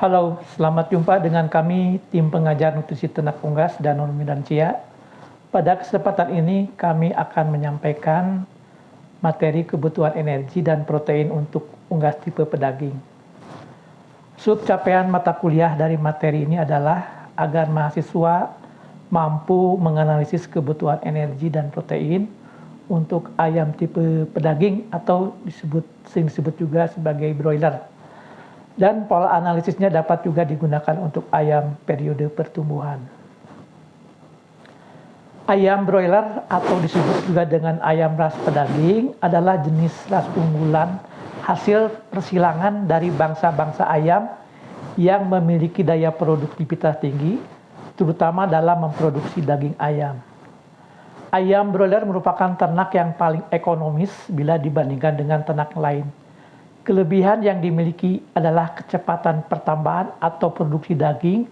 Halo, selamat jumpa dengan kami tim pengajar nutrisi ternak unggas Danur Medan Cia. Pada kesempatan ini kami akan menyampaikan materi kebutuhan energi dan protein untuk unggas tipe pedaging. Subcapaian mata kuliah dari materi ini adalah agar mahasiswa mampu menganalisis kebutuhan energi dan protein untuk ayam tipe pedaging atau sering disebut juga sebagai broiler. Dan pola analisisnya dapat juga digunakan untuk ayam periode pertumbuhan. Ayam broiler atau disebut juga dengan ayam ras pedaging adalah jenis ras unggulan hasil persilangan dari bangsa-bangsa ayam yang memiliki daya produktivitas tinggi, terutama dalam memproduksi daging ayam. Ayam broiler merupakan ternak yang paling ekonomis bila dibandingkan dengan ternak lain. Kelebihan yang dimiliki adalah kecepatan pertambahan atau produksi daging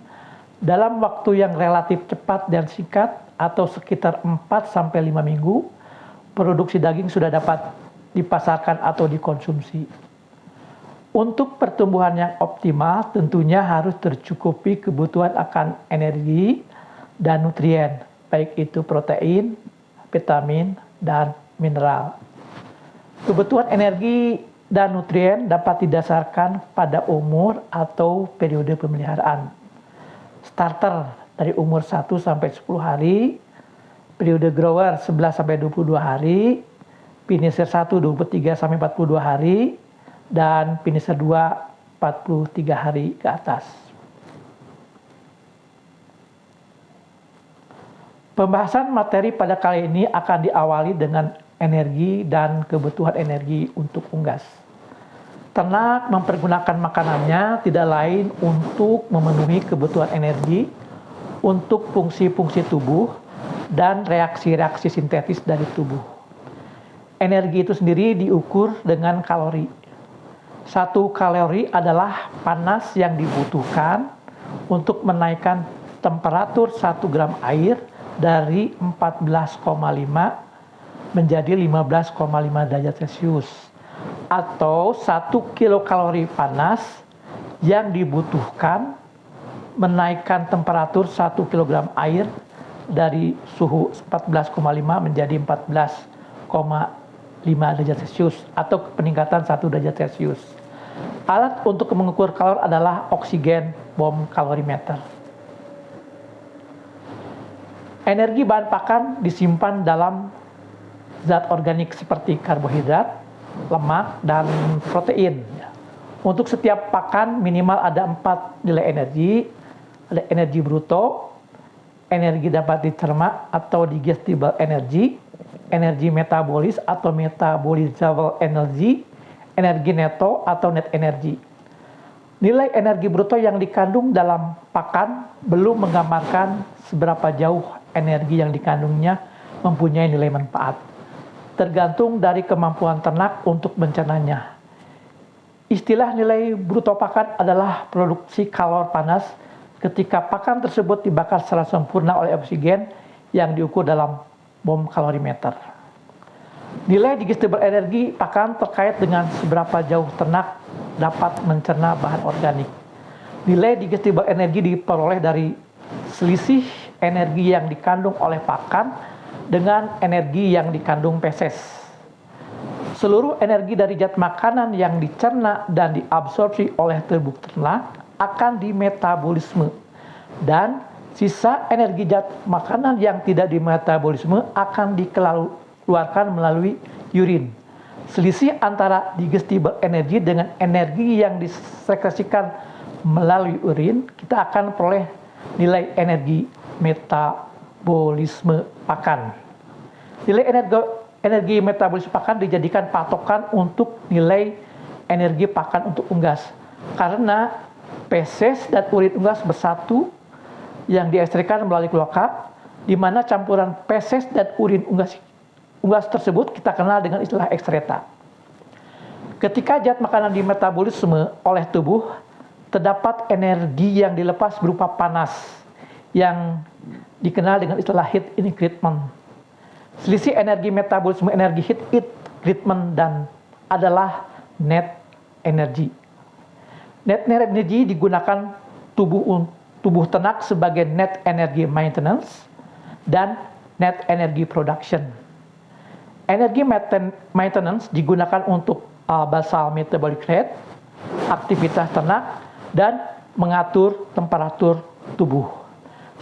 dalam waktu yang relatif cepat dan singkat atau sekitar 4-5 minggu, produksi daging sudah dapat dipasarkan atau dikonsumsi. Untuk pertumbuhan yang optimal tentunya harus tercukupi kebutuhan akan energi dan nutrien, baik itu protein, vitamin, dan mineral. Kebutuhan energi dan nutrien dapat didasarkan pada umur atau periode pemeliharaan. Starter dari umur 1-10 hari, periode grower 11-22 hari, finisher 1 23-42 hari, dan finisher 2 43 hari ke atas. Pembahasan materi pada kali ini akan diawali dengan energi dan kebutuhan energi untuk unggas. Ternak mempergunakan makanannya tidak lain untuk memenuhi kebutuhan energi untuk fungsi-fungsi tubuh dan reaksi-reaksi sintetis dari tubuh. Energi itu sendiri diukur dengan kalori. 1 kalori adalah panas yang dibutuhkan untuk menaikkan temperatur 1 gram air dari 14,5 menjadi 15,5 derajat Celcius, atau 1 kilokalori panas yang dibutuhkan menaikkan temperatur 1 kg air dari suhu 14,5 menjadi 14,5 derajat Celcius atau peningkatan 1 derajat Celcius. Alat untuk mengukur kalori adalah oksigen bom kalorimeter. Energi bahan pakan disimpan dalam zat organik seperti karbohidrat, lemak, dan protein. Untuk setiap pakan minimal ada 4 nilai energi. Ada energi bruto, energi dapat dicerna atau digestible energy, energi metabolis atau metabolizable energy, energi neto atau net energy. Nilai energi bruto yang dikandung dalam pakan belum menggambarkan seberapa jauh energi yang dikandungnya mempunyai nilai manfaat, tergantung dari kemampuan ternak untuk mencernanya. Istilah nilai bruto pakan adalah produksi kalor panas ketika pakan tersebut dibakar secara sempurna oleh oksigen yang diukur dalam bom kalorimeter. Nilai digestible energi pakan terkait dengan seberapa jauh ternak dapat mencerna bahan organik. Nilai digestible energi diperoleh dari selisih energi yang dikandung oleh pakan dengan energi yang dikandung feses. Seluruh energi dari zat makanan yang dicerna dan diabsorpsi oleh tubuh ternak akan dimetabolisme, dan sisa energi zat makanan yang tidak dimetabolisme akan dikeluarkan melalui urin. Selisih antara digestible energi dengan energi yang disekresikan melalui urin, kita akan peroleh nilai energi metabolisme pakan. Nilai energi metabolisme pakan dijadikan patokan untuk nilai energi pakan untuk unggas, karena feses dan urin unggas bersatu yang diekstrekan melalui kloaka, di mana campuran feses dan urin unggas tersebut kita kenal dengan istilah ekstreta. Ketika zat makanan dimetabolisme oleh tubuh, terdapat energi yang dilepas berupa panas yang dikenal dengan istilah heat increment. Selisih energi metabolisme energi heat increment dan adalah net energi. Net energy digunakan tubuh ternak sebagai net energy maintenance dan net energy production. Energi maintenance digunakan untuk basal metabolic rate, aktivitas ternak, dan mengatur temperatur tubuh.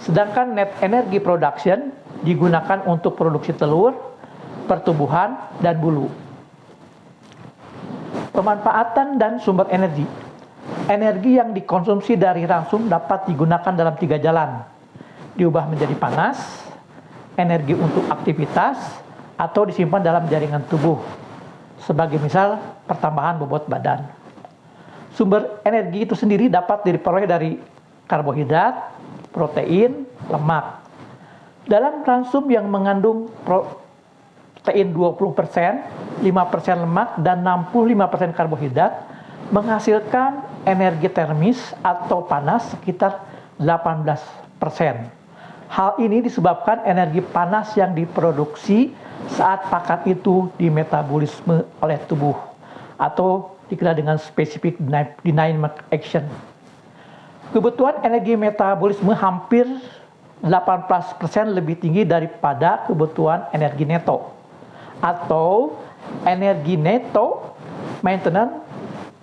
Sedangkan net energy production digunakan untuk produksi telur, pertumbuhan, dan bulu. Pemanfaatan dan sumber energi. Energi yang dikonsumsi dari ransum dapat digunakan dalam 3 jalan. Diubah menjadi panas, energi untuk aktivitas, atau disimpan dalam jaringan tubuh. Sebagai misal, pertambahan bobot badan. Sumber energi itu sendiri dapat diperoleh dari karbohidrat, protein, lemak. Dalam ransum yang mengandung protein 20%, 5% lemak, dan 65% karbohidrat, menghasilkan energi termis atau panas sekitar 18%. Hal ini disebabkan energi panas yang diproduksi saat pakan itu dimetabolisme oleh tubuh atau dikenal dengan specific dynamic action. Kebutuhan energi metabolisme hampir 18% lebih tinggi daripada kebutuhan energi neto, atau energi neto maintenance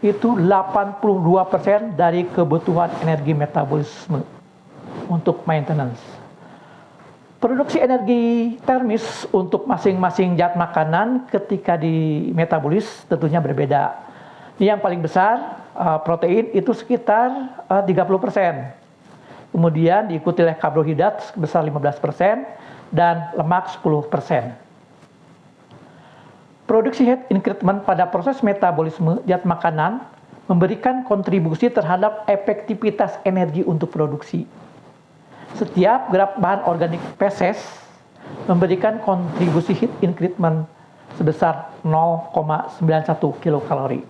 itu 82% dari kebutuhan energi metabolisme untuk maintenance. Produksi energi termis untuk masing-masing zat makanan ketika di metabolis tentunya berbeda. Yang paling besar protein itu sekitar 30%. Kemudian diikuti oleh karbohidrat sebesar 15% dan lemak 10%. Produksi heat increment pada proses metabolisme zat makanan memberikan kontribusi terhadap efektivitas energi untuk produksi. Setiap gram bahan organik feses memberikan kontribusi heat increment sebesar 0,91 kilokalori.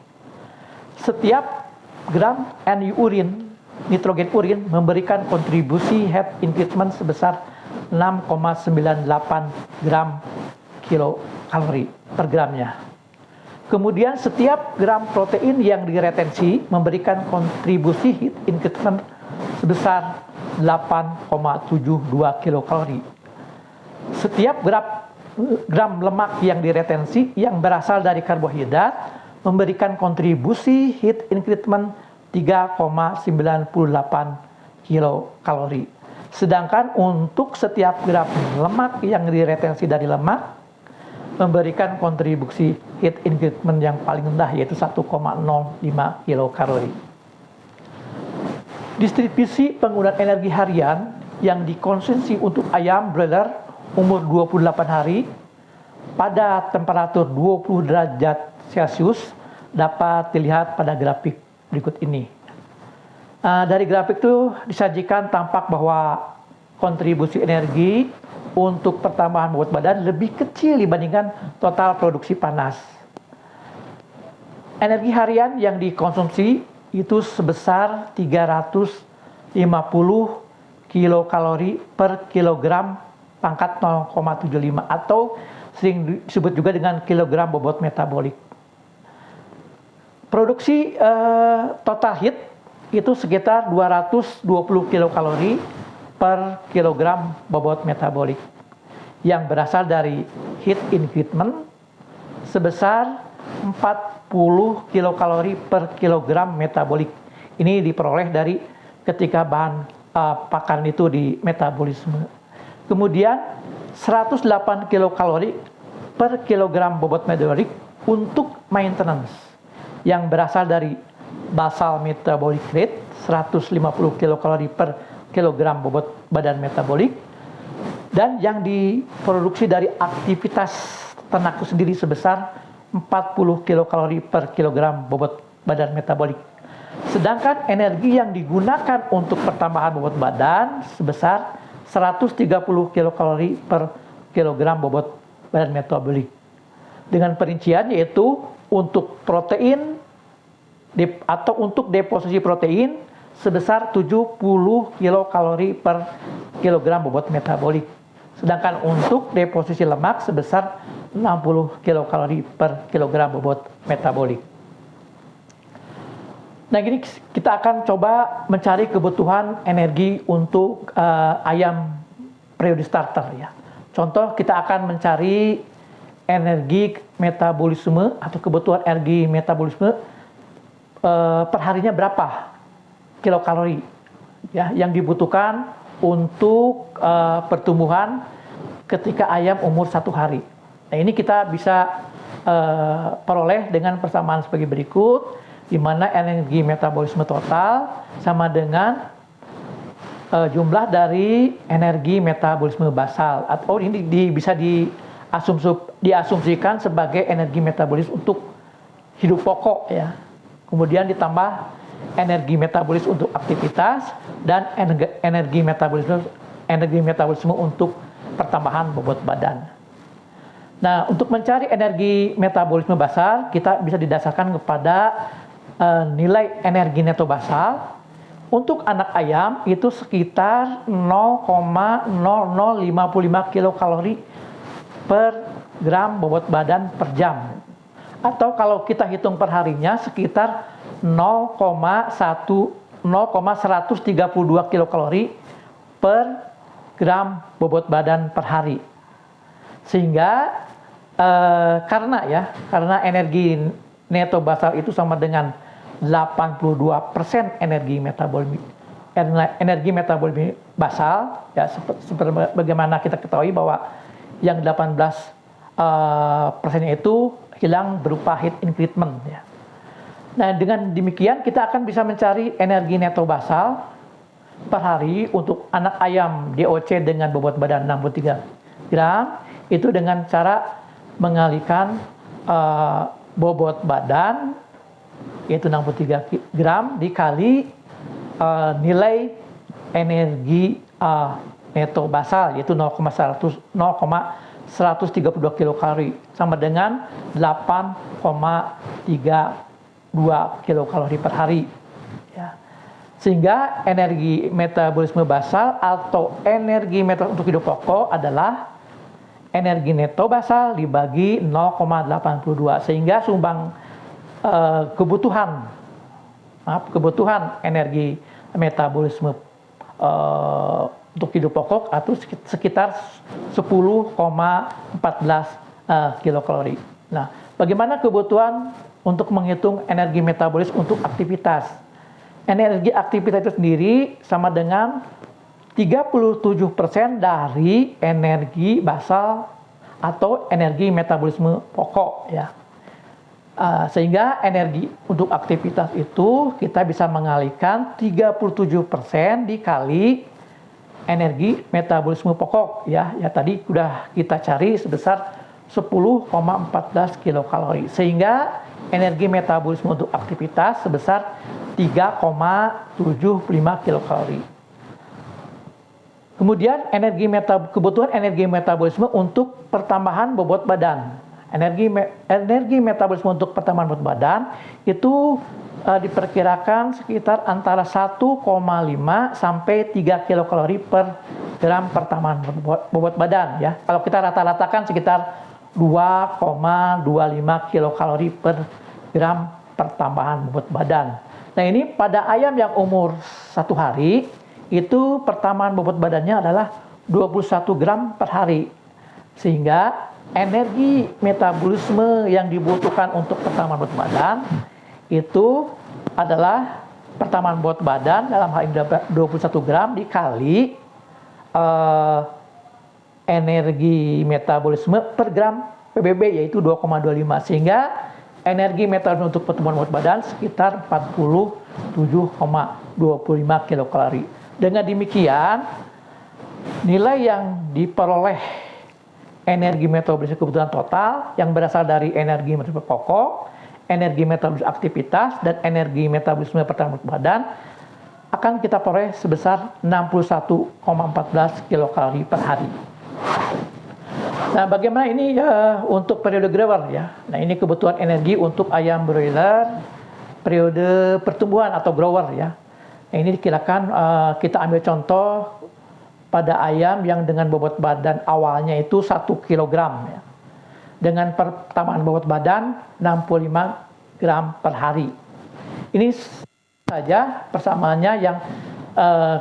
Setiap gram NU urin, nitrogen urin memberikan kontribusi heat increment sebesar 6,98 gram kilokalori per gramnya. Kemudian setiap gram protein yang diretensi memberikan kontribusi heat increment sebesar 8,72 kilokalori. Setiap gram lemak yang diretensi yang berasal dari karbohidrat memberikan kontribusi heat increment 3,98 kilokalori. Sedangkan untuk setiap gram lemak yang diretensi dari lemak memberikan kontribusi heat increment yang paling rendah yaitu 1,05 kilokalori. Distribusi penggunaan energi harian yang dikonsumsi untuk ayam broiler umur 28 hari pada temperatur 20 derajat Celcius dapat dilihat pada grafik berikut ini. Dari grafik itu disajikan tampak bahwa kontribusi energi untuk pertambahan bobot badan lebih kecil dibandingkan total produksi panas. Energi harian yang dikonsumsi itu sebesar 350 kilokalori per kilogram pangkat 0,75 atau sering disebut juga dengan kilogram bobot metabolik. Produksi total heat itu sekitar 220 kilokalori per kilogram bobot metabolik yang berasal dari heat increment sebesar 40 kilokalori per kilogram metabolik. Ini diperoleh dari ketika bahan pakan itu di metabolisme. Kemudian 108 kilokalori per kilogram bobot metabolik untuk maintenance yang berasal dari basal metabolic rate 150 kilokalori per kilogram bobot badan metabolik, dan yang diproduksi dari aktivitas ternak itu sendiri sebesar 40 kilokalori per kilogram bobot badan metabolik. Sedangkan energi yang digunakan untuk pertambahan bobot badan sebesar 130 kilokalori per kilogram bobot badan metabolik. Dengan perincian yaitu untuk protein atau untuk deposisi protein sebesar 70 kilokalori per kilogram bobot metabolik. Sedangkan untuk deposisi lemak sebesar 60 kilokalori per kilogram bobot metabolik. Nah, gini kita akan coba mencari kebutuhan energi untuk ayam periode starter ya. Contoh, kita akan mencari energi metabolisme atau kebutuhan energi metabolisme perharinya berapa kilokalori ya yang dibutuhkan untuk pertumbuhan ketika ayam umur 1 hari. Nah, ini kita bisa peroleh dengan persamaan sebagai berikut, di mana energi metabolisme total sama dengan jumlah dari energi metabolisme basal, atau ini bisa diasumsikan sebagai energi metabolis untuk hidup pokok ya. Kemudian ditambah energi metabolis untuk aktivitas dan energi metabolisme untuk pertambahan bobot badan. Nah, untuk mencari energi metabolisme basal, kita bisa didasarkan kepada nilai energi neto basal untuk anak ayam itu sekitar 0,0055 kilokalori per gram bobot badan per jam. Atau kalau kita hitung perharinya sekitar 0,132 kilokalori per gram bobot badan per hari. Sehingga karena energi neto basal itu sama dengan 82% energi metabolisme basal ya, seperti bagaimana kita ketahui bahwa yang 18% itu hilang berupa heat increment ya. Nah, dengan demikian kita akan bisa mencari energi neto basal per hari untuk anak ayam DOC dengan bobot badan 63 gram itu dengan cara mengalihkan bobot badan yaitu 63 gram dikali nilai energi neto basal yaitu 0,132 kilokalori sama dengan 8,32 kilokalori per hari ya. Sehingga energi metabolisme basal atau energi metabolisme untuk hidup pokok adalah energi neto basal dibagi 0,82 sehingga sumbang kebutuhan energi metabolisme untuk hidup pokok atau sekitar 10,14 kilokalori. Nah, bagaimana kebutuhan untuk menghitung energi metabolis untuk aktivitas? Energi aktivitas itu sendiri sama dengan 37% dari energi basal atau energi metabolisme pokok ya. Sehingga energi untuk aktivitas itu kita bisa mengalihkan 37% dikali energi metabolisme pokok ya. Ya tadi sudah kita cari sebesar 10,14 kilokalori. Sehingga energi metabolisme untuk aktivitas sebesar 3,75 kilokalori. Kemudian kebutuhan energi metabolisme untuk pertambahan bobot badan. Energi metabolisme untuk pertambahan bobot badan itu diperkirakan sekitar antara 1,5 sampai 3 kilokalori per gram pertambahan bobot badan ya. Kalau kita rata-ratakan sekitar 2,25 kilokalori per gram pertambahan bobot badan. Nah, ini pada ayam yang umur 1 hari itu pertambahan bobot badannya adalah 21 gram per hari. Sehingga energi metabolisme yang dibutuhkan untuk pertambahan bobot badan itu adalah pertambahan bobot badan dalam hal ini 21 gram dikali energi metabolisme per gram PBB yaitu 2,25 sehingga energi metabolisme untuk pertumbuhan bobot badan sekitar 47,25 kilokalori. Dengan demikian nilai yang diperoleh energi metabolisme kebutuhan total yang berasal dari energi metabolisme pokok, energi metabolisme aktivitas, dan energi metabolisme pertambahan badan akan kita peroleh sebesar 61,14 kilokalori per hari. Nah, bagaimana ini untuk periode grower ya? Nah, ini kebutuhan energi untuk ayam broiler periode pertumbuhan atau grower ya. Nah, ini dikirakan kita ambil contoh pada ayam yang dengan bobot badan awalnya itu 1 kg ya. Dengan pertambahan bobot badan 65 gram per hari. Ini saja persamaannya yang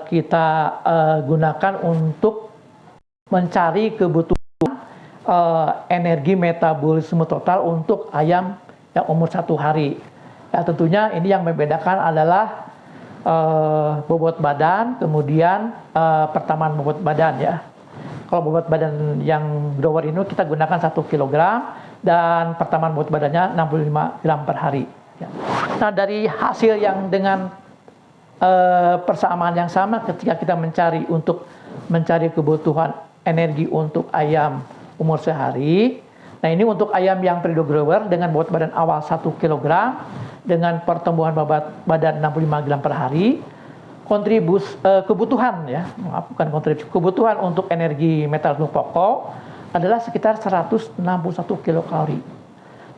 kita gunakan untuk mencari kebutuhan energi metabolisme total untuk ayam yang umur 1 hari. Ya, tentunya ini yang membedakan adalah bobot badan, kemudian pertambahan bobot badan ya. Kalau bobot badan yang grower ini kita gunakan 1 kg dan pertambahan bobot badannya 65 gram per hari. Ya. Nah, dari hasil yang dengan persamaan yang sama ketika kita mencari kebutuhan energi untuk ayam umur sehari. Nah, ini untuk ayam yang periode grower dengan bobot badan awal 1 kg dengan pertumbuhan bobot badan 65 gram per hari. Kebutuhan ya, bukan kontribusi, kebutuhan untuk energi metabolisme pokok adalah sekitar 161 kilokalori.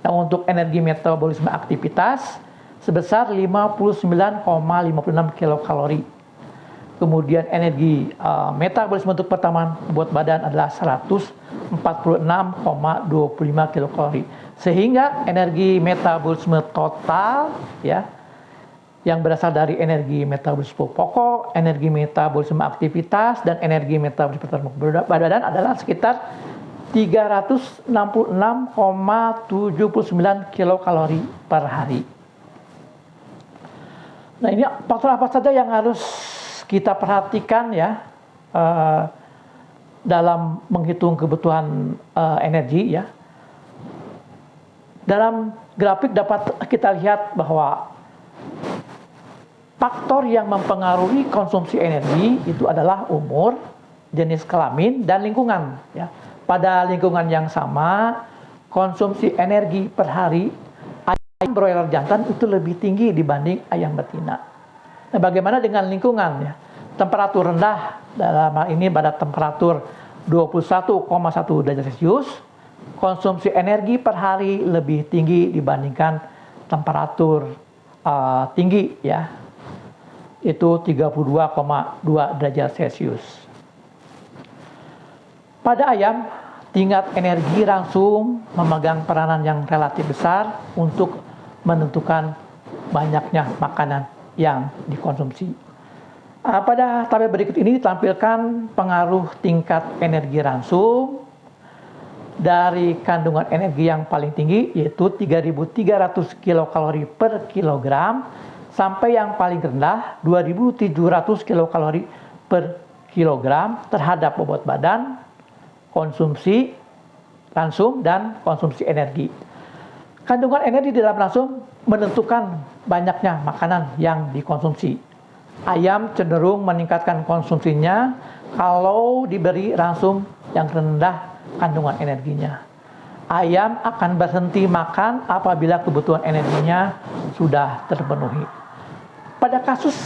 Nah, untuk energi metabolisme aktivitas sebesar 59,56 kilokalori. Kemudian energi metabolisme untuk pertambahan bobot badan adalah 146,25 kilokalori. Sehingga energi metabolisme total ya yang berasal dari energi metabolisme pokok, energi metabolisme aktivitas dan energi metabolisme badan adalah sekitar 366,79 kilokalori per hari. Nah, ini faktor apa saja yang harus kita perhatikan ya dalam menghitung kebutuhan energi ya. Dalam grafik dapat kita lihat bahwa faktor yang mempengaruhi konsumsi energi itu adalah umur, jenis kelamin, dan lingkungan. Ya. Pada lingkungan yang sama, konsumsi energi per hari ayam broiler jantan itu lebih tinggi dibanding ayam betina. Nah, bagaimana dengan lingkungan? Ya? Temperatur rendah, dalam hal ini pada temperatur 21,1 derajat Celcius, konsumsi energi per hari lebih tinggi dibandingkan temperatur tinggi ya, itu 32,2 derajat Celcius. Pada ayam, tingkat energi langsung memegang peranan yang relatif besar untuk menentukan banyaknya makanan yang dikonsumsi. Pada tabel berikut ini ditampilkan pengaruh tingkat energi langsung dari kandungan energi yang paling tinggi yaitu 3.300 kilokalori per kilogram sampai yang paling rendah 2.700 kilokalori per kilogram terhadap bobot badan, konsumsi langsung, dan konsumsi energi. Kandungan energi di dalam langsung menentukan banyaknya makanan yang dikonsumsi. Ayam cenderung meningkatkan konsumsinya kalau diberi langsung yang rendah kandungan energinya. Ayam akan berhenti makan apabila kebutuhan energinya sudah terpenuhi. Pada kasus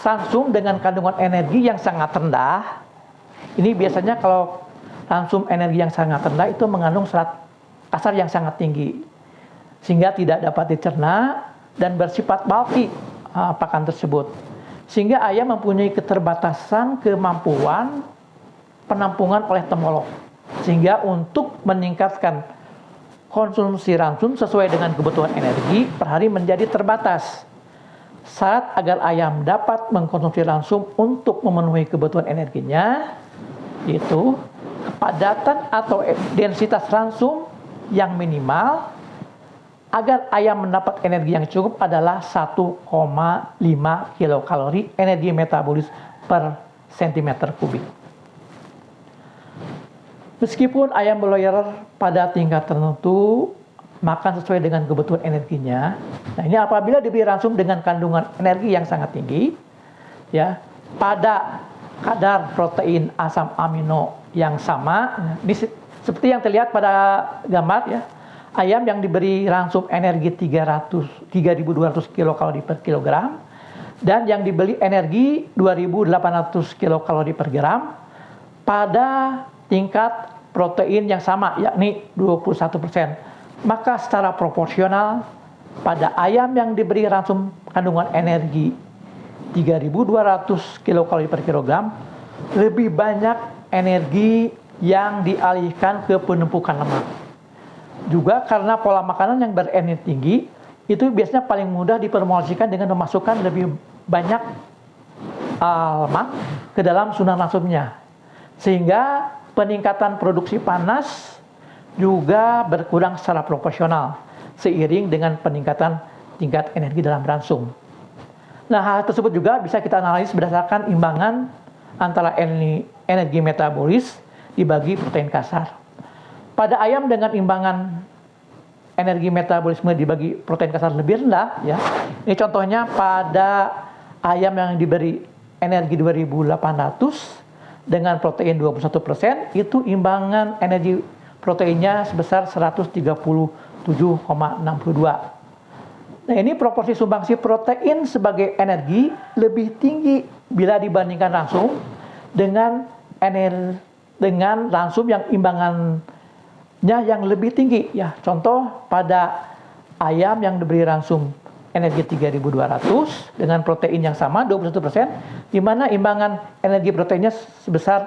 langsung dengan kandungan energi yang sangat rendah, ini biasanya kalau langsung energi yang sangat rendah itu mengandung serat kasar yang sangat tinggi, sehingga tidak dapat dicerna dan bersifat bulky pakan tersebut. Sehingga ayam mempunyai keterbatasan kemampuan penampungan oleh temolok. Sehingga untuk meningkatkan konsumsi langsung sesuai dengan kebutuhan energi per hari menjadi terbatas. Syarat agar ayam dapat mengkonsumsi langsung untuk memenuhi kebutuhan energinya yaitu kepadatan atau densitas langsung yang minimal agar ayam mendapat energi yang cukup adalah 1,5 kilokalori energi metabolis per cm3. Meskipun ayam broiler pada tingkat tertentu makan sesuai dengan kebutuhan energinya, nah ini apabila diberi langsung dengan kandungan energi yang sangat tinggi, ya pada kadar protein asam amino yang sama, ini seperti yang terlihat pada gambar ya, ayam yang diberi langsung energi 3.200 kilokalori per kilogram dan yang diberi energi 2.800 kilokalori per gram pada tingkat protein yang sama yakni 21%. Maka secara proporsional pada ayam yang diberi langsung kandungan energi 3.200 kilokalori per kilogram lebih banyak energi yang dialihkan ke penumpukan lemak. Juga karena pola makanan yang berenergi tinggi, itu biasanya paling mudah dipromosikan dengan memasukkan lebih banyak lemak ke dalam sunang ransumnya, sehingga peningkatan produksi panas juga berkurang secara proporsional seiring dengan peningkatan tingkat energi dalam ransum. Nah, hal tersebut juga bisa kita analisis berdasarkan imbangan antara energi metabolis dibagi protein kasar. Pada ayam dengan imbangan energi metabolisme dibagi protein kasar lebih rendah, ya. Ini contohnya pada ayam yang diberi energi 2.800 dengan protein 21%, itu imbangan energi proteinnya sebesar 137,62. Nah, ini proporsi sumbangsi protein sebagai energi lebih tinggi bila dibandingkan ransum dengan ransum yang imbangannya yang lebih tinggi, ya. Contoh pada ayam yang diberi ransum energi 3.200 dengan protein yang sama 21%, di mana imbangan energi proteinnya sebesar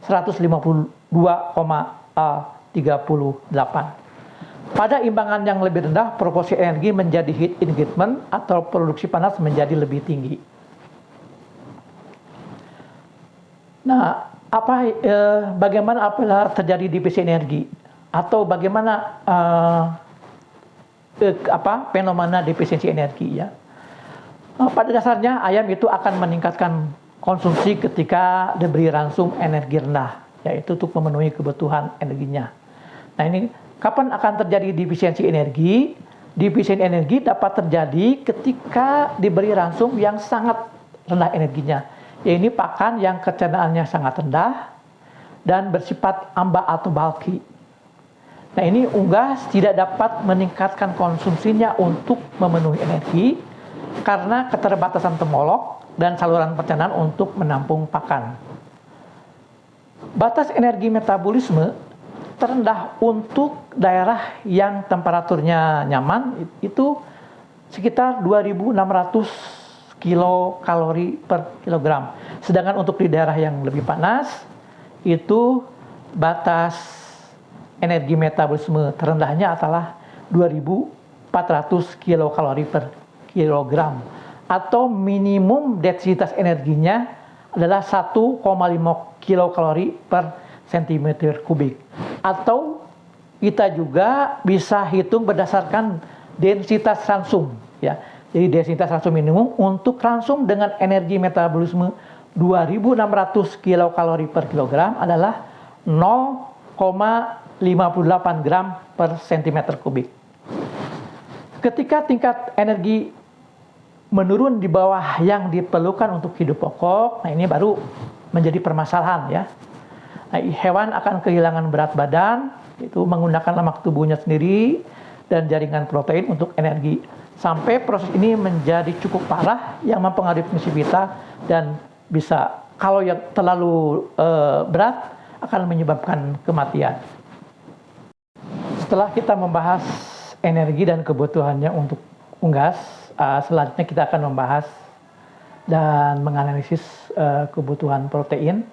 152,38. Pada imbangan yang lebih rendah, proporsi energi menjadi heat engagement atau produksi panas menjadi lebih tinggi. Nah, bagaimana apabila terjadi divisi energi atau bagaimana fenomena defisiensi energi, ya? Pada dasarnya ayam itu akan meningkatkan konsumsi ketika diberi ransum energi rendah, yaitu untuk memenuhi kebutuhan energinya. Nah, ini kapan akan terjadi defisiensi energi? Defisiensi energi dapat terjadi ketika diberi ransum yang sangat rendah energinya, yaitu pakan yang kecernaannya sangat rendah dan bersifat amba atau bulky. Nah, ini unggas tidak dapat meningkatkan konsumsinya untuk memenuhi energi karena keterbatasan temolok dan saluran pencernaan untuk menampung pakan. Batas energi metabolisme terendah untuk daerah yang temperaturnya nyaman itu sekitar 2.600 kilokalori per kilogram. Sedangkan untuk di daerah yang lebih panas itu batas energi metabolisme terendahnya adalah 2.400 kilokalori per kilogram, atau minimum densitas energinya adalah 1,5 kilokalori per cm kubik. Atau kita juga bisa hitung berdasarkan densitas ransum, ya. Jadi densitas ransum minimum untuk ransum dengan energi metabolisme 2.600 kilokalori per kilogram adalah 0,58 gram per cm kubik. Ketika tingkat energi menurun di bawah yang diperlukan untuk hidup pokok, nah ini baru menjadi permasalahan, ya. Nah, hewan akan kehilangan berat badan, itu menggunakan lemak tubuhnya sendiri dan jaringan protein untuk energi. Sampai proses ini menjadi cukup parah yang mempengaruhi fungsi vital dan bisa, kalau yang terlalu berat, akan menyebabkan kematian. Setelah kita membahas energi dan kebutuhannya untuk unggas, selanjutnya kita akan membahas dan menganalisis kebutuhan protein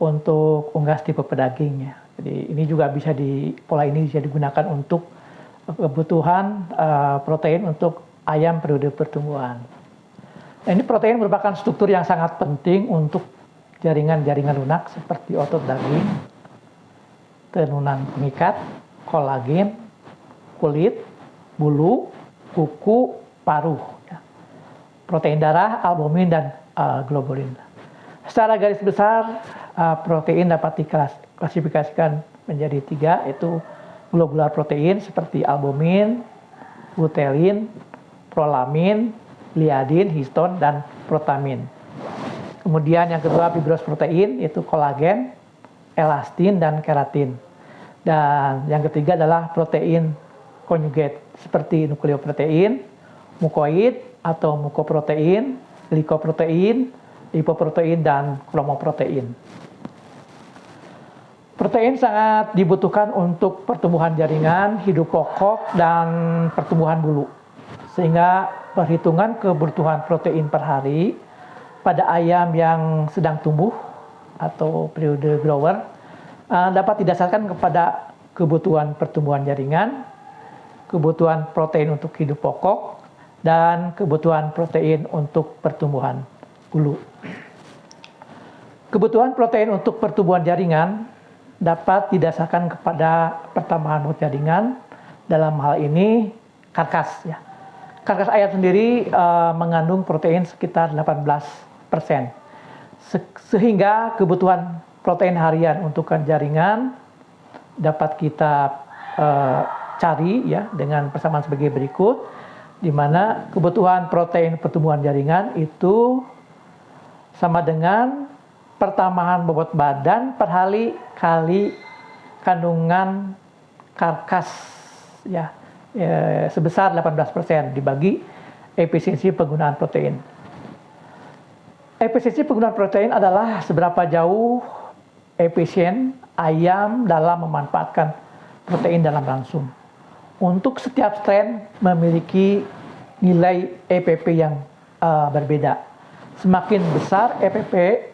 untuk unggas tipe pedaging, ya. Jadi ini juga pola ini bisa digunakan untuk kebutuhan protein untuk ayam periode pertumbuhan. Nah, ini protein merupakan struktur yang sangat penting untuk jaringan-jaringan lunak seperti otot daging, tenunan pengikat, kolagen, kulit, bulu, kuku, paruh, ya. Protein darah, albumin, dan globulin. Secara garis besar, protein dapat diklasifikasikan menjadi 3, yaitu globular protein seperti albumin, lutein, prolamin, gliadin, histon, dan protamin. Kemudian yang kedua, fibrous protein, yaitu kolagen, elastin, dan keratin. Dan yang ketiga adalah protein conjugate seperti nukleoprotein, mukoid atau mukoprotein, glikoprotein, lipoprotein, dan kromoprotein. Protein sangat dibutuhkan untuk pertumbuhan jaringan, hidup pokok, dan pertumbuhan bulu. Sehingga perhitungan kebutuhan protein per hari pada ayam yang sedang tumbuh atau periode grower dapat didasarkan kepada kebutuhan pertumbuhan jaringan, kebutuhan protein untuk hidup pokok, dan kebutuhan protein untuk pertumbuhan bulu. Kebutuhan protein untuk pertumbuhan jaringan dapat didasarkan kepada pertambahan bobot jaringan, dalam hal ini karkas. Ya. Karkas ayam sendiri mengandung protein sekitar 18%, sehingga kebutuhan protein harian untuk jaringan dapat kita cari ya dengan persamaan sebagai berikut, di mana kebutuhan protein pertumbuhan jaringan itu sama dengan pertambahan bobot badan per hari kali kandungan karkas ya, sebesar 18% dibagi efisiensi penggunaan protein. Efisiensi penggunaan protein adalah seberapa jauh efisien ayam dalam memanfaatkan protein dalam ransum. Untuk setiap strain memiliki nilai EPP yang berbeda. Semakin besar EPP,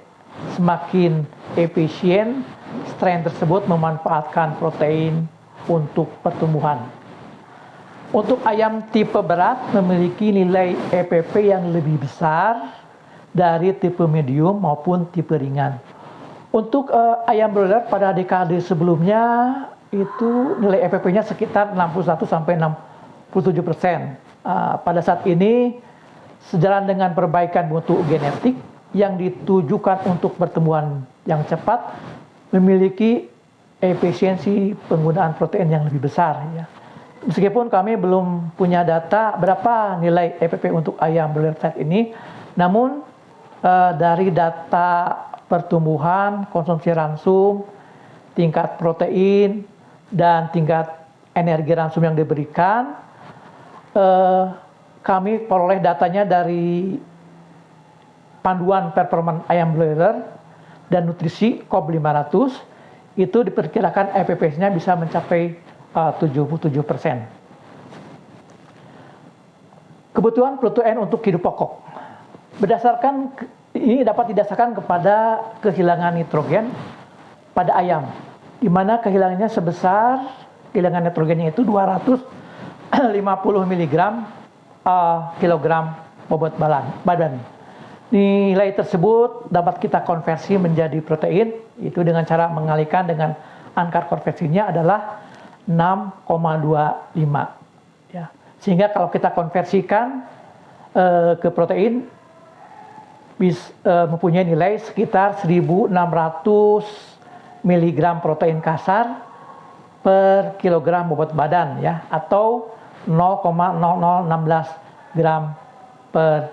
semakin efisien strain tersebut memanfaatkan protein untuk pertumbuhan. Untuk ayam tipe berat memiliki nilai EPP yang lebih besar dari tipe medium maupun tipe ringan. Untuk ayam broiler pada dekade sebelumnya itu nilai EPP-nya sekitar 61-67%. Pada saat ini sejalan dengan perbaikan mutu genetik yang ditujukan untuk pertumbuhan yang cepat, memiliki efisiensi penggunaan protein yang lebih besar. Ya. Meskipun kami belum punya data berapa nilai EPP untuk ayam broiler saat ini, namun dari data pertumbuhan, konsumsi ransum, tingkat protein, dan tingkat energi ransum yang diberikan, kami peroleh datanya dari panduan performa ayam broiler dan nutrisi COB 500, itu diperkirakan EPP-nya bisa mencapai 77%. Kebutuhan protein untuk hidup pokok. Ini dapat didasarkan kepada kehilangan nitrogen pada ayam, di mana kehilangan nitrogennya itu 250 mg kilogram bobot badan. Nilai tersebut dapat kita konversi menjadi protein, itu dengan cara mengalihkan dengan angka konversinya adalah 6,25. Ya. Sehingga kalau kita konversikan ke protein, mempunyai nilai sekitar 1.600 mg protein kasar per kilogram bobot badan, ya, atau 0,0016 gram per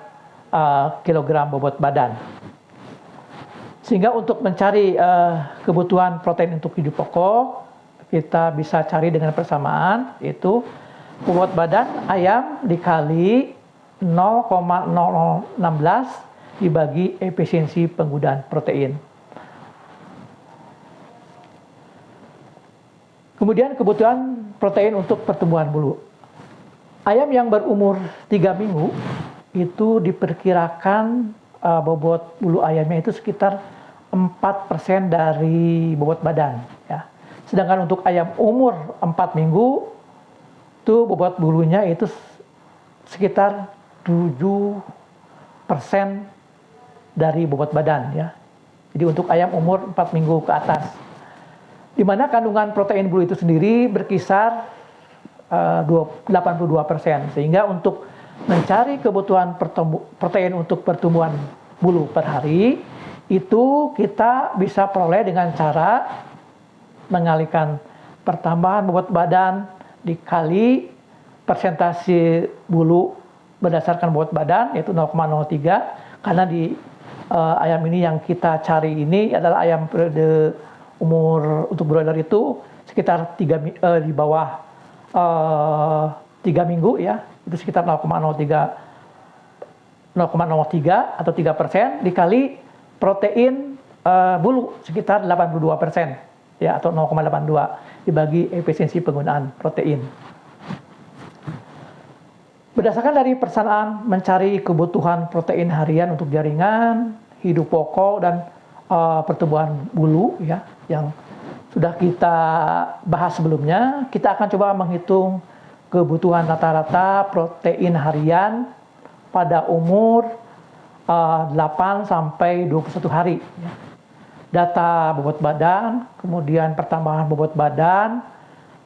kilogram bobot badan. Sehingga untuk mencari kebutuhan protein untuk hidup pokok, kita bisa cari dengan persamaan, yaitu bobot badan ayam dikali 0,0016 dibagi efisiensi penggunaan protein. Kemudian kebutuhan protein untuk pertumbuhan bulu. Ayam yang berumur 3 minggu itu diperkirakan bobot bulu ayamnya itu sekitar 4% dari bobot badan. Ya. Sedangkan untuk ayam umur 4 minggu, itu bobot bulunya itu sekitar 7% dari bobot badan. Ya. Jadi untuk ayam umur 4 minggu ke atas. Di mana kandungan protein bulu itu sendiri berkisar 82%. Sehingga untuk mencari kebutuhan protein untuk pertumbuhan bulu per hari, itu kita bisa peroleh dengan cara mengalihkan pertambahan bobot badan dikali persentase bulu berdasarkan bobot badan, yaitu 0,03, karena di ayam ini yang kita cari ini adalah ayam periode umur untuk broiler itu sekitar di bawah 3 minggu, ya, itu sekitar 0,03 atau 3% dikali protein bulu sekitar 82%, ya, atau 0,82 dibagi efisiensi penggunaan protein. Berdasarkan dari persamaan mencari kebutuhan protein harian untuk jaringan, hidup pokok, dan pertumbuhan bulu, ya, yang sudah kita bahas sebelumnya, kita akan coba menghitung kebutuhan rata-rata protein harian pada umur 8 sampai 21 hari. Data bobot badan, kemudian pertambahan bobot badan,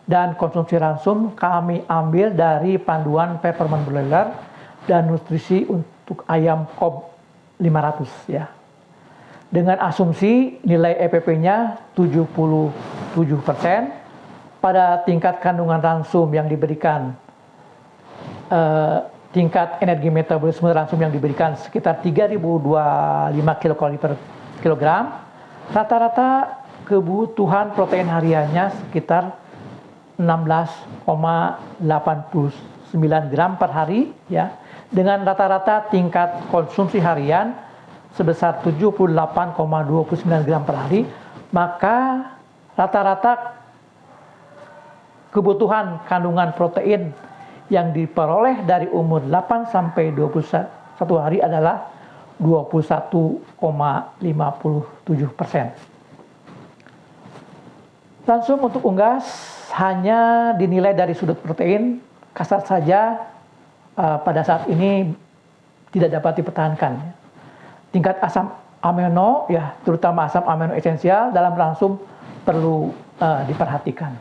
dan konsumsi ransum kami ambil dari panduan performance broiler dan nutrisi untuk ayam KOB 500 ya. Dengan asumsi nilai EPP-nya 77% pada tingkat kandungan ransum yang diberikan, tingkat energi metabolisme ransum yang diberikan sekitar 3025 kilokalori per kilogram, rata-rata kebutuhan protein hariannya sekitar 16,89 gram per hari ya, dengan rata-rata tingkat konsumsi harian sebesar 78,29 gram per hari, maka rata-rata kebutuhan kandungan protein yang diperoleh dari umur 8 sampai 21 hari adalah 21,57%. Ransum untuk unggas hanya dinilai dari sudut protein, kasar saja pada saat ini tidak dapat dipertahankan. Tingkat asam amino ya, terutama asam amino esensial dalam ransum perlu diperhatikan.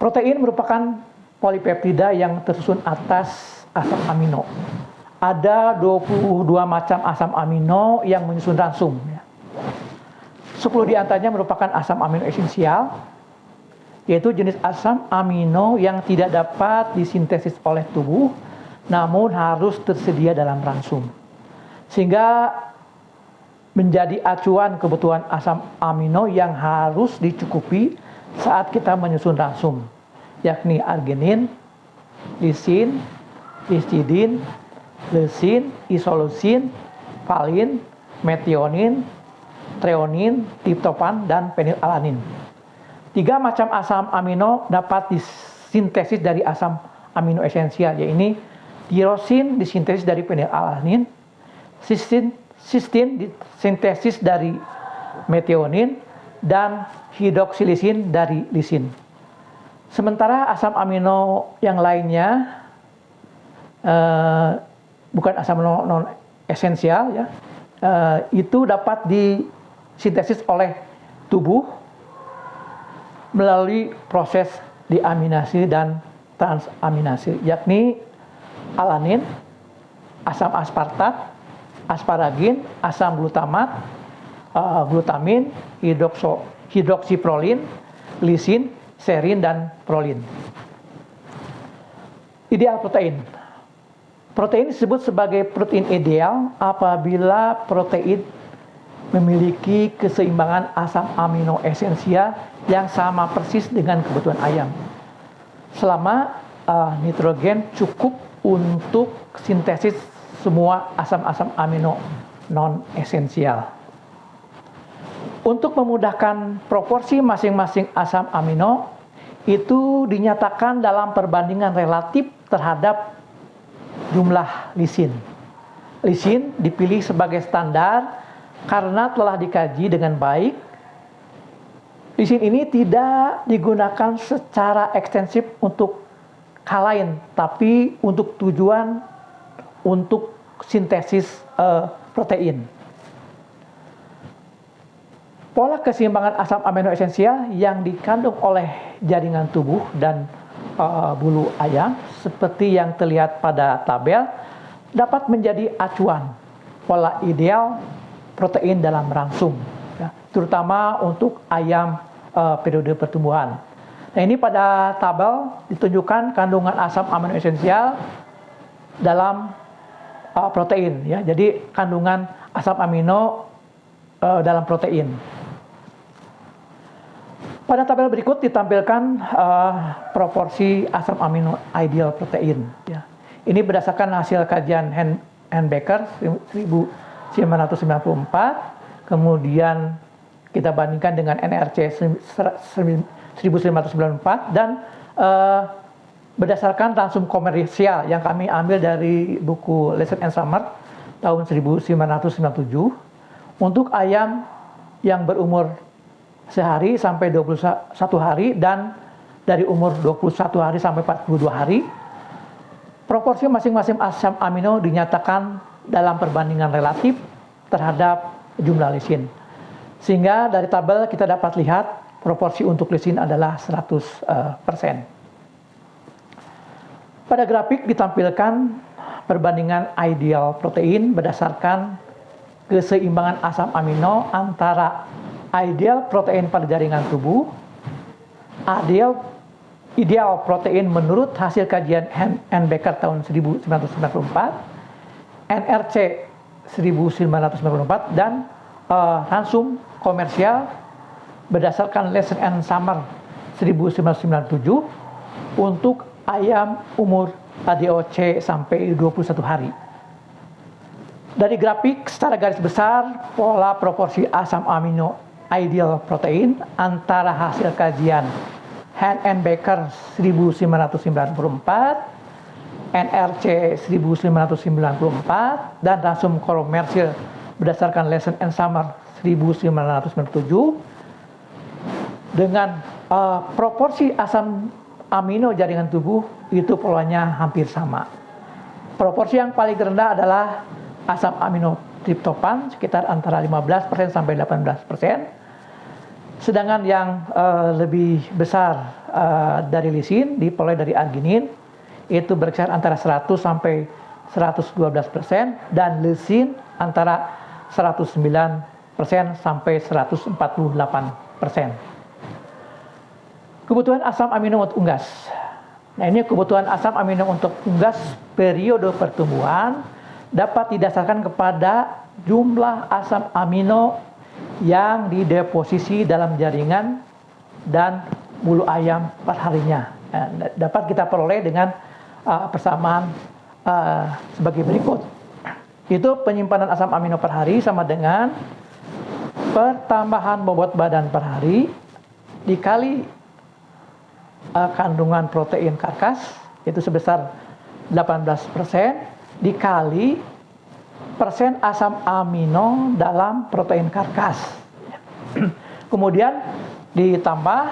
Protein merupakan polipeptida yang tersusun atas asam amino. Ada 22 macam asam amino yang menyusun ransum. 10 di antaranya merupakan asam amino esensial, yaitu jenis asam amino yang tidak dapat disintesis oleh tubuh, namun harus tersedia dalam ransum. Sehingga menjadi acuan kebutuhan asam amino yang harus dicukupi saat kita menyusun ransum, yakni arginin, lisin, histidin, leusin, isoleusin, valin, metionin, treonin, triptofan, dan fenilalanin. 3 macam asam amino dapat disintesis dari asam amino esensial, yaitu tirosin disintesis dari fenilalanin, cysteine disintesis dari metionin, dan hidroksilisin dari lisin. Sementara asam amino yang lainnya bukan asam amino non esensial ya, itu dapat disintesis oleh tubuh melalui proses diaminasi dan transaminasi, yakni alanin, asam aspartat, asparagin, asam glutamat, glutamin, hidroksiprolin, lisin, serin, dan prolin. Ideal protein. Protein disebut sebagai protein ideal apabila protein memiliki keseimbangan asam amino esensial yang sama persis dengan kebutuhan ayam. Selama nitrogen cukup untuk sintesis semua asam-asam amino non esensial. Untuk memudahkan proporsi masing-masing asam amino itu dinyatakan dalam perbandingan relatif terhadap jumlah lisin. Lisin dipilih sebagai standar karena telah dikaji dengan baik. Lisin ini tidak digunakan secara ekstensif untuk hal lain, tapi untuk tujuan untuk sintesis protein. Pola keseimbangan asam amino esensial yang dikandung oleh jaringan tubuh dan bulu ayam seperti yang terlihat pada tabel dapat menjadi acuan pola ideal protein dalam ransum, ya, terutama untuk ayam periode pertumbuhan. Nah, ini pada tabel ditunjukkan kandungan asam amino esensial dalam protein, ya. Jadi kandungan asam amino dalam protein. Pada tabel berikut ditampilkan proporsi asam amino ideal protein. Ya. Ini berdasarkan hasil kajian Becker 1994, kemudian kita bandingkan dengan NRC 1994, dan berdasarkan ransum komersial yang kami ambil dari buku Lesson and Summer tahun 1997 untuk ayam yang berumur sehari sampai 21 hari dan dari umur 21 hari sampai 42 hari, proporsi masing-masing asam amino dinyatakan dalam perbandingan relatif terhadap jumlah lisin. Sehingga dari tabel kita dapat lihat proporsi untuk lisin adalah 100%. Pada grafik ditampilkan perbandingan ideal protein berdasarkan keseimbangan asam amino antara ideal protein pada jaringan tubuh, ideal protein menurut hasil kajian Becker tahun 1994, NRC 1994, dan ransum komersial berdasarkan Lesson and Summer 1997 untuk ayam umur ADOC sampai 21 hari. Dari grafik secara garis besar, pola proporsi asam amino ideal protein antara hasil kajian Becker 1994, NRC 1994, dan ransum komersial berdasarkan Lesson and Summer 1997 dengan proporsi asam amino jaringan tubuh itu polanya hampir sama. Proporsi yang paling rendah adalah asam amino triptofan sekitar antara 15% sampai 18%. Sedangkan yang lebih besar dari lisin diperoleh dari arginin itu berkisar antara 100 sampai 112% dan leusin antara 109% sampai 148%. Kebutuhan asam amino untuk unggas. Nah, ini kebutuhan asam amino untuk unggas periode pertumbuhan dapat didasarkan kepada jumlah asam amino yang dideposisi dalam jaringan dan bulu ayam per harinya. Nah, dapat kita peroleh dengan persamaan sebagai berikut. Itu penyimpanan asam amino per hari sama dengan pertambahan bobot badan per hari dikali kandungan protein karkas, itu sebesar 18%, dikali persen asam amino dalam protein karkas. Kemudian ditambah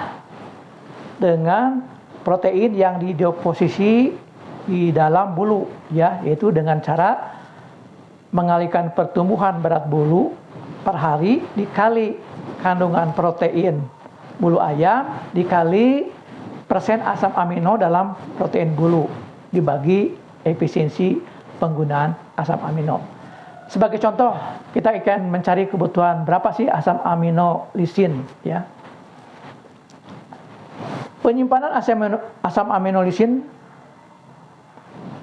dengan protein yang dideposisi di dalam bulu, ya, yaitu dengan cara mengalihkan pertumbuhan berat bulu per hari dikali kandungan protein bulu ayam dikali persen asam amino dalam protein bulu dibagi efisiensi penggunaan asam amino. Sebagai contoh, kita akan mencari kebutuhan berapa sih asam amino lisin, ya. Penyimpanan asam amino lisin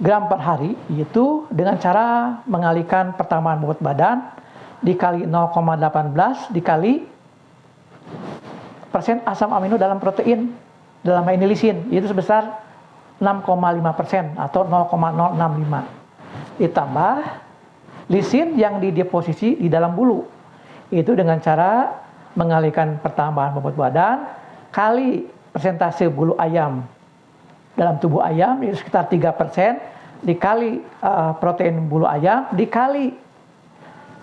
gram per hari yaitu dengan cara mengalihkan pertambahan bobot badan dikali 0,18 dikali persen asam amino dalam protein dalam hal ini lisin, itu sebesar 6,5% atau 0,065. Ditambah lisin yang dideposisi di dalam bulu, itu dengan cara mengalihkan pertambahan bobot badan kali persentase bulu ayam dalam tubuh ayam, itu sekitar 3%, dikali protein bulu ayam, dikali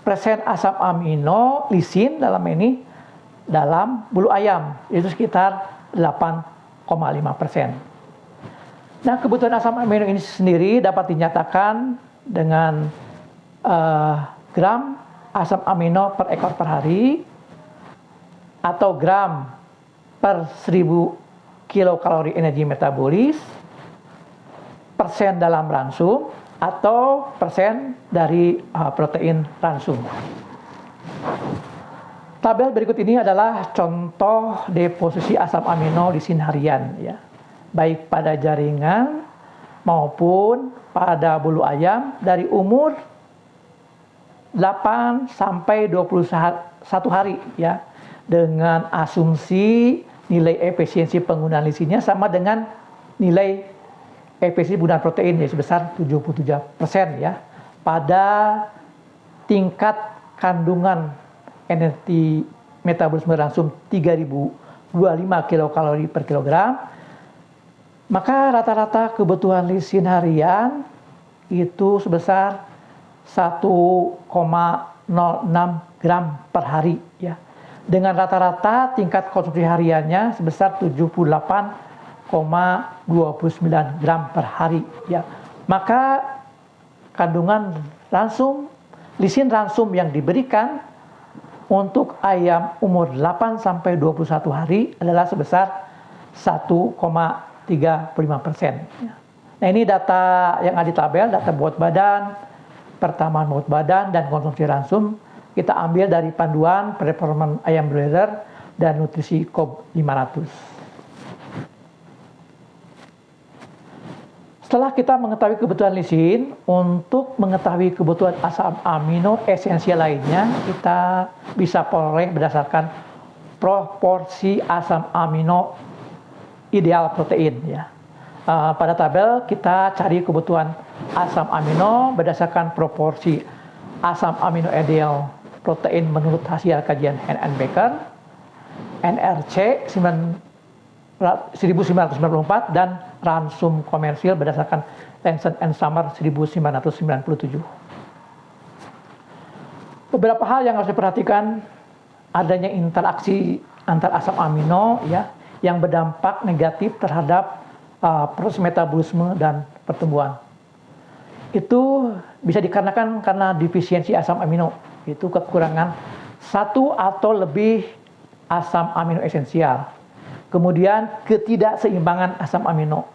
persen asam amino lisin dalam ini dalam bulu ayam, itu sekitar 8,5%. Nah, kebutuhan asam amino ini sendiri dapat dinyatakan dengan gram asam amino per ekor per hari atau gram per 1000 kilokalori energi metabolis, persen dalam ransum atau persen dari protein ransum. Tabel berikut ini adalah contoh deposisi asam amino lisin harian, ya, baik pada jaringan maupun pada bulu ayam dari umur 8 sampai 21 hari, ya, dengan asumsi nilai efisiensi penggunaan lisinnya sama dengan nilai efisiensi penggunaan protein, ya, sebesar 77%, ya, pada tingkat kandungan energi metabolisme ransum 3025 kilokalori per kilogram, maka rata-rata kebutuhan lisin harian itu sebesar 1,06 gram per hari, ya, dengan rata-rata tingkat konsumsi hariannya sebesar 78,5 gram per hari ya. Maka kandungan lisin ransum yang diberikan untuk ayam umur 8 sampai 21 hari adalah sebesar 1,35%. Nah, ini data yang ada di tabel, data bobot badan, pertambahan bobot badan, dan konsumsi ransum. Kita ambil dari panduan performa ayam broiler dan nutrisi KOB 500. Setelah kita mengetahui kebutuhan lisin, untuk mengetahui kebutuhan asam amino esensial lainnya, kita bisa peroleh berdasarkan proporsi asam amino ideal protein ya. Pada tabel kita cari kebutuhan asam amino berdasarkan proporsi asam amino ideal protein menurut hasil kajian N.N. Baker, NRC 1994 dan ransum komersil berdasarkan Lancet and Summer 1997. Beberapa hal yang harus diperhatikan, adanya interaksi antar asam amino ya yang berdampak negatif terhadap proses metabolisme dan pertumbuhan. Itu bisa dikarenakan karena defisiensi asam amino, itu kekurangan satu atau lebih asam amino esensial. Kemudian ketidakseimbangan asam amino.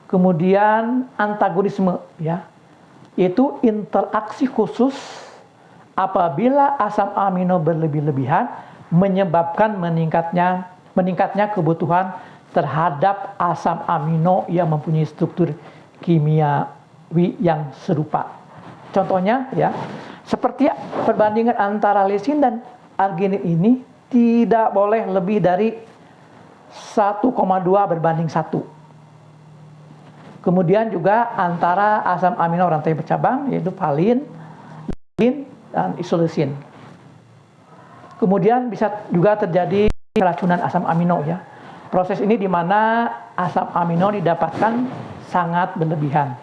Kemudian antagonisme ya, yaitu interaksi khusus apabila asam amino berlebih-lebihan menyebabkan meningkatnya kebutuhan terhadap asam amino yang mempunyai struktur kimiawi yang serupa. Contohnya ya, seperti perbandingan antara lisin dan arginin ini tidak boleh lebih dari 1,2 berbanding 1. Kemudian juga antara asam amino rantai bercabang yaitu valin, lin, dan isoleusin. Kemudian bisa juga terjadi keracunan asam amino ya. Proses ini di mana asam amino didapatkan sangat berlebihan.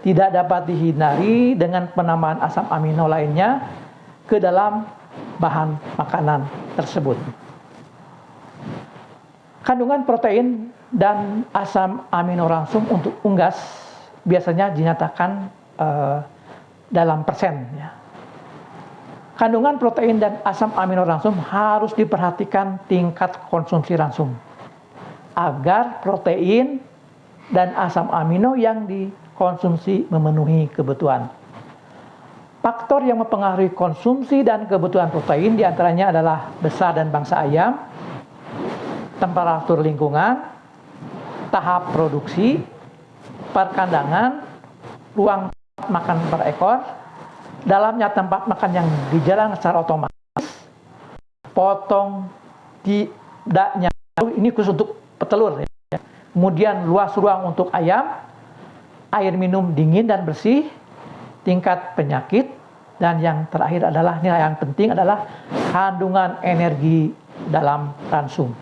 Tidak dapat dihindari dengan penambahan asam amino lainnya ke dalam bahan makanan tersebut. Kandungan protein dan asam amino ransum untuk unggas biasanya dinyatakan dalam persen. Ya. Kandungan protein dan asam amino ransum harus diperhatikan tingkat konsumsi ransum agar protein dan asam amino yang dikonsumsi memenuhi kebutuhan. Faktor yang mempengaruhi konsumsi dan kebutuhan protein diantaranya adalah besar dan bangsa ayam, temperatur lingkungan, tahap produksi, perkandangan, ruang makan per ekor, dalamnya tempat makan yang dijalankan secara otomatis, potong tidaknya, ini khusus untuk petelur ya. Kemudian luas ruang untuk ayam, air minum dingin dan bersih, tingkat penyakit, dan yang terakhir adalah, ini yang penting adalah kandungan energi dalam ransum.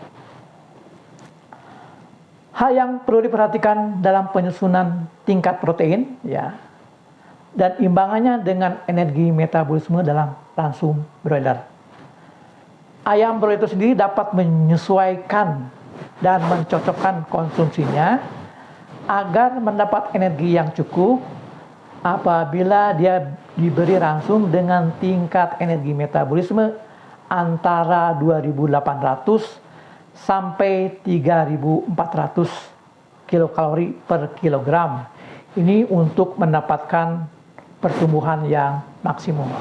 Hal yang perlu diperhatikan dalam penyusunan tingkat protein ya, dan imbangannya dengan energi metabolisme dalam ransum broiler. Ayam broiler itu sendiri dapat menyesuaikan dan mencocokkan konsumsinya agar mendapat energi yang cukup apabila dia diberi ransum dengan tingkat energi metabolisme antara 2.800 sampai 3.400 kilokalori per kilogram. Ini untuk mendapatkan pertumbuhan yang maksimum.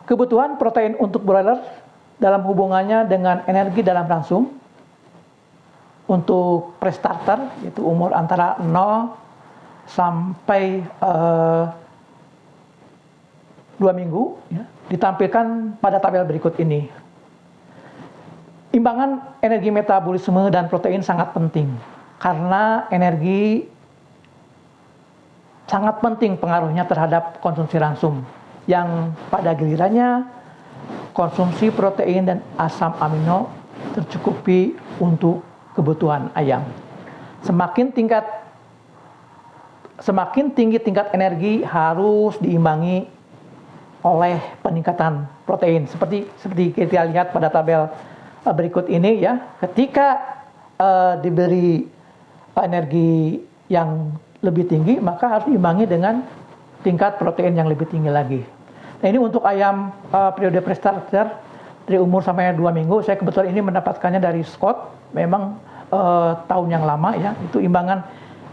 Kebutuhan protein untuk broiler dalam hubungannya dengan energi dalam ransum untuk pre-starter, yaitu umur antara 0 sampai 2 minggu ya, ditampilkan pada tabel berikut ini. Imbangan energi metabolisme dan protein sangat penting karena energi sangat penting pengaruhnya terhadap konsumsi ransum yang pada gilirannya konsumsi protein dan asam amino tercukupi untuk kebutuhan ayam. Semakin tinggi tingkat energi harus diimbangi oleh peningkatan protein seperti kita lihat pada tabel berikut ini ya. Ketika diberi energi yang lebih tinggi, maka harus diimbangi dengan tingkat protein yang lebih tinggi lagi. Nah, ini untuk ayam periode pre-starter dari umur sampai 2 minggu. Saya kebetulan ini mendapatkannya dari Scott. Memang tahun yang lama ya. Itu imbangan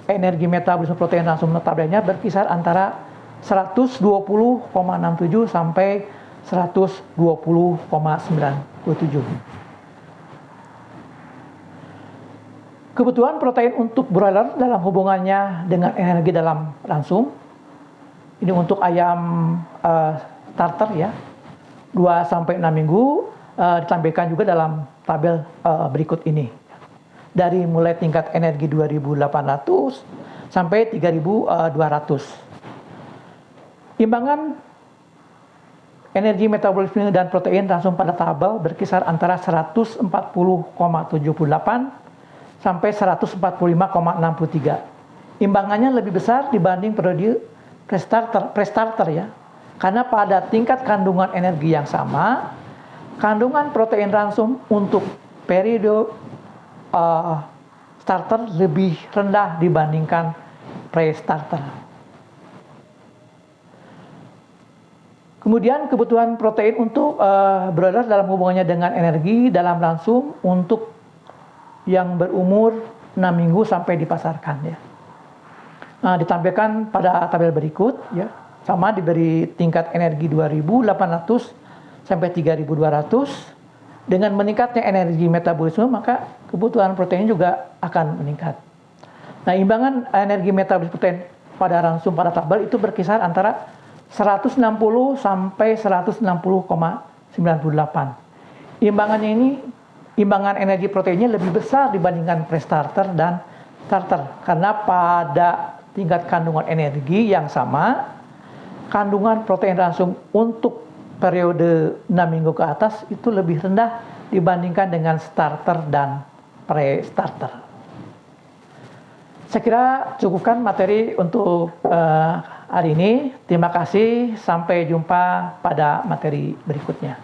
energi metabolisme protein langsung notabene berkisar antara 120,67 sampai 120,97. Kebutuhan protein untuk broiler dalam hubungannya dengan energi dalam ransum. Ini untuk ayam starter ya, 2 sampai 6 minggu, ditampilkan juga dalam tabel berikut ini. Dari mulai tingkat energi 2.800 sampai 3.200. Imbangan energi metabolisme dan protein langsung pada tabel berkisar antara 140,78 sampai 145,63. Imbangannya lebih besar dibanding periode pre-starter ya. Karena pada tingkat kandungan energi yang sama, kandungan protein ransum untuk periode starter lebih rendah dibandingkan pre-starter. Kemudian kebutuhan protein untuk broiler dalam hubungannya dengan energi dalam ransum untuk yang berumur 6 minggu sampai dipasarkan ya. Nah, ditampilkan pada tabel berikut ya. Sama diberi tingkat energi 2.800 sampai 3.200. Dengan meningkatnya energi metabolisme, maka kebutuhan protein juga akan meningkat. Nah, imbangan energi metabolisme protein pada ransum pada tabel itu berkisar antara 160 sampai 160,98. Imbangan energi proteinnya lebih besar dibandingkan pre-starter dan starter. Karena pada tingkat kandungan energi yang sama, kandungan protein ransum untuk periode 6 minggu ke atas itu lebih rendah dibandingkan dengan starter dan pre-starter. Saya kira cukupkan materi untuk hari ini. Terima kasih, sampai jumpa pada materi berikutnya.